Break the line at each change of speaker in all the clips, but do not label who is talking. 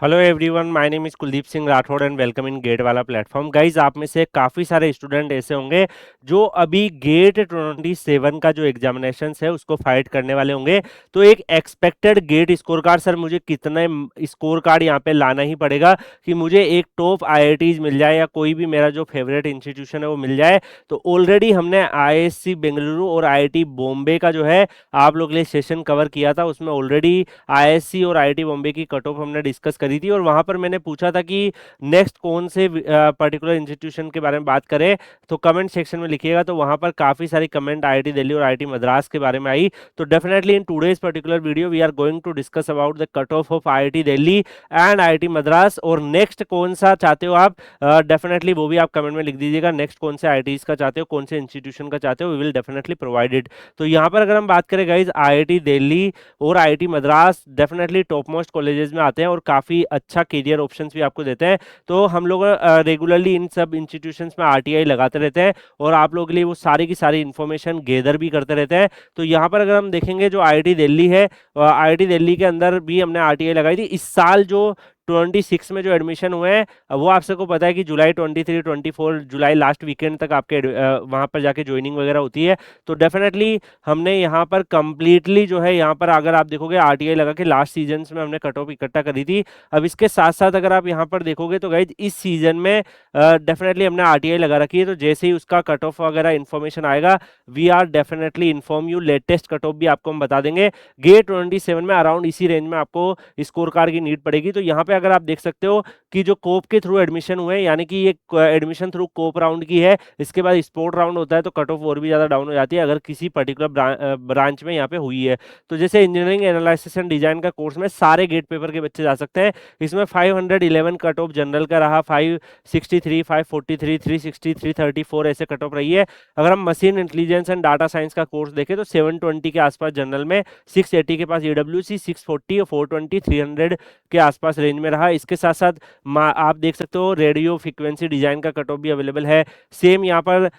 Hello everyone, my name is Kuldeep Singh Rathore and welcome in GATE Wallah platform. Guys, आप में से काफ़ी सारे स्टूडेंट ऐसे होंगे जो अभी गेट 27 का जो एग्जामिनेशन है उसको फाइट करने वाले होंगे। तो एक expected GATE score card, sir मुझे कितने स्कोर कार्ड यहाँ पे लाना ही पड़ेगा कि मुझे एक टॉप आईआईटीज मिल जाए या कोई भी मेरा जो फेवरेट इंस्टीट्यूशन है वो मिल जाए। तो ऑलरेडी हमने आईआईएससी बेंगलुरु और आईआईटी बॉम्बे का जो है आप लोग के लिए सेशन कवर किया था। उसमें ऑलरेडी आईआईएससी और आईआईटी बॉम्बे की कट ऑफ हमने डिस्कस करी थी और वहां पर मैंने पूछा था कि नेक्स्ट कौन से पर्टिकुलर इंस्टीट्यूशन के बारे में बात करें। तो कमेंट सेक्शन में लिखिएगा, तो वहां पर काफी सारी कमेंट आईआईटी दिल्ली और आईआईटी मद्रास के बारे में आई। तो definitely in today's particular video we are going to discuss about the cut off of IIT Delhi and IIT Madras. और नेक्स्ट कौन सा चाहते हो आप, डेफिनेटली वो भी आप कमेंट में लिख दीजिएगा। नेक्स्ट कौन से आईआईटीज का चाहते हो, कौन से इंस्टीट्यूशन का चाहते हो, we will definitely provide it. तो यहाँ पर अगर हम बात करें गाइज, आईआईटी दिल्ली और IIT Madras definitely top most colleges में आते हैं और काफ़ी अच्छा करियर ऑप्शंस भी आपको देते हैं। तो हम लोग रेगुलरली इन सब इंस्टीट्यूशंस में आरटीआई लगाते रहते हैं और आप लोगों के लिए वो सारी की सारी इन्फॉर्मेशन गेदर भी करते रहते हैं। तो यहाँ पर अगर हम देखेंगे जो आईआईटी दिल्ली है, आईआईटी दिल्ली के अंदर भी हमने आरटीआई लगाई थी। इस साल जो 26 में जो एडमिशन हुए हैं, वो आप सबको पता है कि जुलाई 23 24 जुलाई लास्ट वीकेंड तक आपके वहाँ पर जाके ज्वाइनिंग वगैरह होती है। तो डेफिनेटली हमने यहाँ पर कंप्लीटली जो है, यहाँ पर अगर आप देखोगे आरटीआई लगा के लास्ट सीजन में हमने कट ऑफ इकट्ठा करी थी। अब इसके साथ साथ अगर आप यहाँ पर देखोगे तो गाइज इस सीजन में डेफिनेटली हमने आरटीआई लगा रखी है। तो जैसे ही उसका कट ऑफ वगैरह इन्फॉर्मेशन आएगा, we are definitely inform you. Latest cut off भी आपको हम बता देंगे। गेट 27 में अराउंड इसी रेंज में आपको स्कोर कार्ड की नीड पड़ेगी। तो यहाँ पे अगर आप देख सकते हो कि जो कोप के थ्रू एडमिशन हुए, यानी कि ये एडमिशन थ्रू कोप राउंड की है, इसके बाद स्पोर्ट राउंड होता है, तो कट ऑफ और भी ज्यादा डाउन हो जाती है अगर किसी पर्टिकुलर ब्रांच में यहाँ पे हुई है। तो जैसे इंजीनियरिंग एनालिसिस एंड डिजाइन का कोर्स में सारे गेट पेपर के बच्चे जा सकते हैं। इसमें 511 कट ऑफ जनरल का रहा, 563, 543, 360, 334 ऐसे कट ऑफ रही है। अगर हम machine intelligence and data science का कोर्स देखें तो 720 के आसपास जनरल में, 680 के पास ईडब्ल्यूसी, 640 और 420, 300 के आसपास रेंज में रहा। इसके साथ साथ आप देख सकते हो रेडियो फ्रीक्वेंसी डिजाइन का कट ऑफ भी अवेलेबल है। सेम यहाँ पर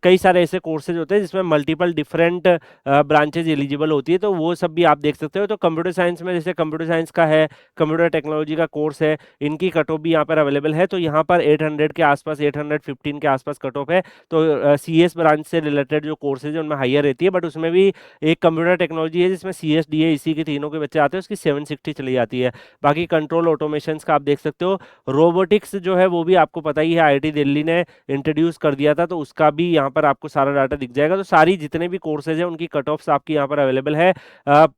कई सारे ऐसे कोर्सेज होते हैं जिसमें मल्टीपल डिफरेंट ब्रांचेज एलिजिबल होती है, तो वो सब भी आप देख सकते हो। तो कंप्यूटर साइंस में जैसे कंप्यूटर साइंस का है, कंप्यूटर टेक्नोलॉजी का कोर्स है, इनकी कट ऑफ भी यहाँ पर अवेलेबल है। तो यहाँ पर 800 के आसपास, 815 के आसपास कट ऑफ है। तो सीएस ब्रांच से रिलेटेड जो कोर्सेज है उनमें हाइयर रहती है, बट उसमें भी एक कंप्यूटर टेक्नोलॉजी है जिसमें सीएस डीए इसी के तीनों के बच्चे आते हैं, उसकी 760 चली जाती है। बाकी कंट्रोल ऑटोमेशन का आप देख सकते हो। रोबोटिक्स जो है वो भी आपको पता ही है, आईआईटी दिल्ली ने इंट्रोड्यूस कर दिया था, तो उसका भी यहाँ पर आपको सारा डाटा दिख जाएगा। तो सारी जितने भी कोर्सेज हैं उनकी कट ऑफ्स आपकी यहाँ पर अवेलेबल है।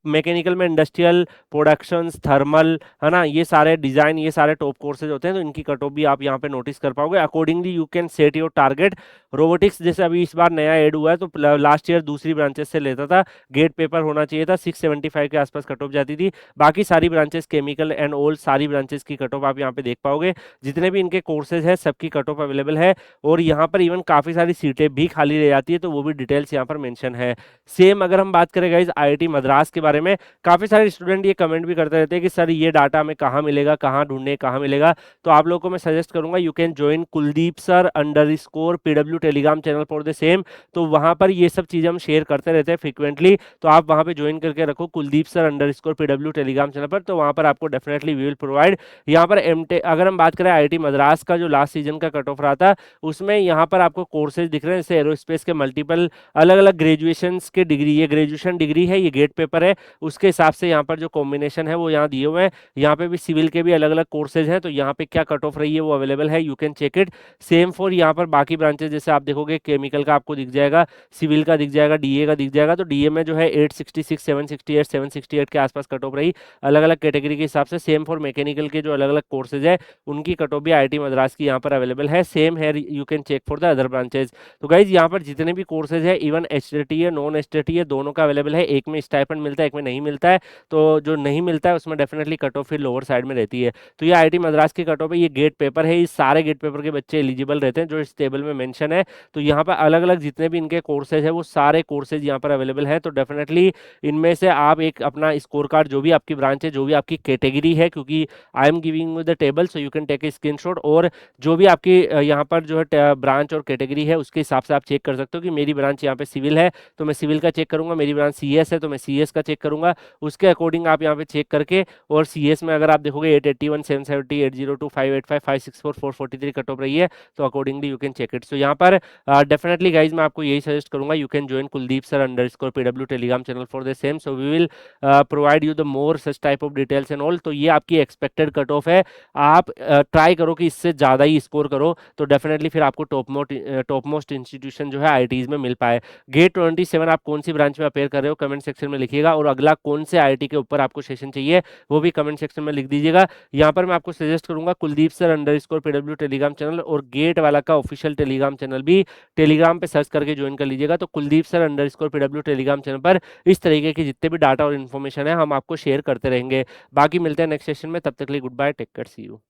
मैकेनिकल में इंडस्ट्रियल प्रोडक्शन, थर्मल, है ना, ये सारे डिजाइन, ये सारे टॉप कोर्सेज होते हैं, तो इनकी कट ऑफ भी आप यहाँ पे नोटिस कर पाओगे। Accordingly you can set your target. Robotics जैसे अभी इस बार नया ऐड हुआ है, तो लास्ट ईयर दूसरी ब्रांचेस से लेता था, गेट पेपर होना चाहिए था, 675 के आसपास कट ऑफ जाती थी। बाकी सारी ब्रांचेस, केमिकल एंड ऑल सारी ब्रांचेस की कट ऑफ आप यहाँ पे देख पाओगे। जितने भी इनके कोर्सेज हैं सबकी कट ऑफ अवेलेबल है और यहाँ पर इवन काफी सारी सीटें भी खाली रह जाती है, तो वो भी डिटेल्स यहाँ पर मेंशन है। सेम अगर हम बात करें गाइस आईआईटी मद्रास के बारे में, काफी सारे स्टूडेंट ये कमेंट भी करते रहते हैं कि सर ये डाटा हमें कहाँ मिलेगा, कहाँ ढूंढने, कहाँ मिलेगा। तो आप लोगों को मैं सजेस्ट करूंगा, you can join Kuldeep sir underscore PW Telegram channel for the same. तो वहां पर ये सब चीजें हम शेयर करते रहते हैं फ्रिक्वेंटली, तो आप वहां पे ज्वाइन करके रखो Kuldeep sir underscore PW Telegram channel पर। तो वहां पर आपको डेफिनेटली वी विल प्रोवाइड। यहाँ पर एमटेक अगर हम बात करें, आईआईटी मद्रास का जो लास्ट सीजन का कट ऑफ रहा था, उसमें यहाँ पर आपको कोर्सेज दिख रहे हैं जैसे एरोस्पेस के मल्टीपल अलग अलग ग्रेजुएशन के डिग्री, ये ग्रेजुएशन डिग्री है, ये गेट पेपर है, उसके हिसाब से यहाँ पर जो कॉम्बिनेशन है वो यहाँ दिए हुए हैं। यहाँ पे भी सिविल के भी अलग अलग कोर्सेज हैं, तो यहाँ पे क्या कट ऑफ रही है वो अवेलेबल है, you can check it. Same for यहाँ पर बाकी ब्रांचेस, जैसे आप देखोगे केमिकल का आपको दिख जाएगा, सिविल का दिख जाएगा, डीए का दिख जाएगा। तो डीए में जो है 866, 768, 768 के आसपास कट ऑफ रही अलग अलग कैटेगरी के हिसाब से। सेम फॉर मैकेनिकल के जो अलग अलग कोर्सेज है उनकी कट ऑफ भी आईआईटी मद्रास की यहाँ पर अवेलेबल है। सेम है, you can check for the other branches. तो गाइज यहाँ पर जितने भी कोर्सेज है, इवन एचटीटी है, नॉन एचटीटी है, दोनों का अवेलेबल है। एक में स्टाइपेंड मिलता है, एक में नहीं मिलता है। तो जो नहीं मिलता है उसमें डेफिनेटली कट ऑफ फिर लोअर साइड में रहती है। तो ये आईआईटी मद्रास की कट ऑफ है, ये गेट पेपर है, ये सारे गेट पेपर के बच्चे एलिजिबल रहते हैं जो इस टेबल में मेंशन है। है। तो यहाँ पर अलग अलग जितने भी इनके कोर्सेज है वो सारे कोर्सेज यहाँ पर अवेलेबल है। तो डेफिनेटली इनमें से आप एक अपना स्कोर कार्ड, जो भी आपकी ब्रांच है, जो भी आपकी कैटेगरी है, क्योंकि I am giving you the table so you can take a screenshot, और जो भी आपकी यहाँ पर जो है ब्रांच और कैटेगरी है उसके हिसाब से आप चेक कर सकते हो कि मेरी ब्रांच यहाँ पे सिविल है तो मैं सिविल का चेक करूंगा, मेरी ब्रांच सीएस है तो मैं सीएस का चेक करूंगा। उसके अकॉर्डिंग आप यहाँ पे चेक करके, और सीएस में अगर आप देखोगे 881 770 802 585 564 443 कट ऑफ रही है, तो accordingly you can check it. So यहाँ पर डेफिनेटली गाइज मैं आपको यही सजेस्ट करूंगा, you can join Kuldeep sir underscore PW Telegram channel for the same, so we will provide you the more such type of details and all. तो ये आपकी expected cut off है, आप ट्राई करो कि इससे ज़्यादा ही स्कोर करो, तो डेफिनेटली फिर आपको टॉप मोस्ट इंस्टीट्यूशन जो है आईआईटीज में मिल पाए। गेट 27 आप कौन सी ब्रांच में अपेयर कर रहे हो कमेंट सेक्शन में लिखिएगा, और अगला कौन से आईआईटी के ऊपर आपको सेशन चाहिए वो भी कमेंट सेक्शन में लिख दीजिएगा। यहाँ पर मैं आपको सजेस्ट करूंगा Kuldeep sir underscore PW Telegram channel, और गेट वाला का ऑफिशियल टेलीग्राम चैनल भी टेलीग्राम पे सर्च करके ज्वाइन कर लीजिएगा। तो Kuldeep sir underscore PW Telegram channel पर इस तरीके की जितने भी डाटा और इन्फॉर्मेशन है हम आपको शेयर करते रहेंगे। बाकी मिलते हैं नेक्स्ट सेशन में, तब तक के लिए good bye, take care, see you.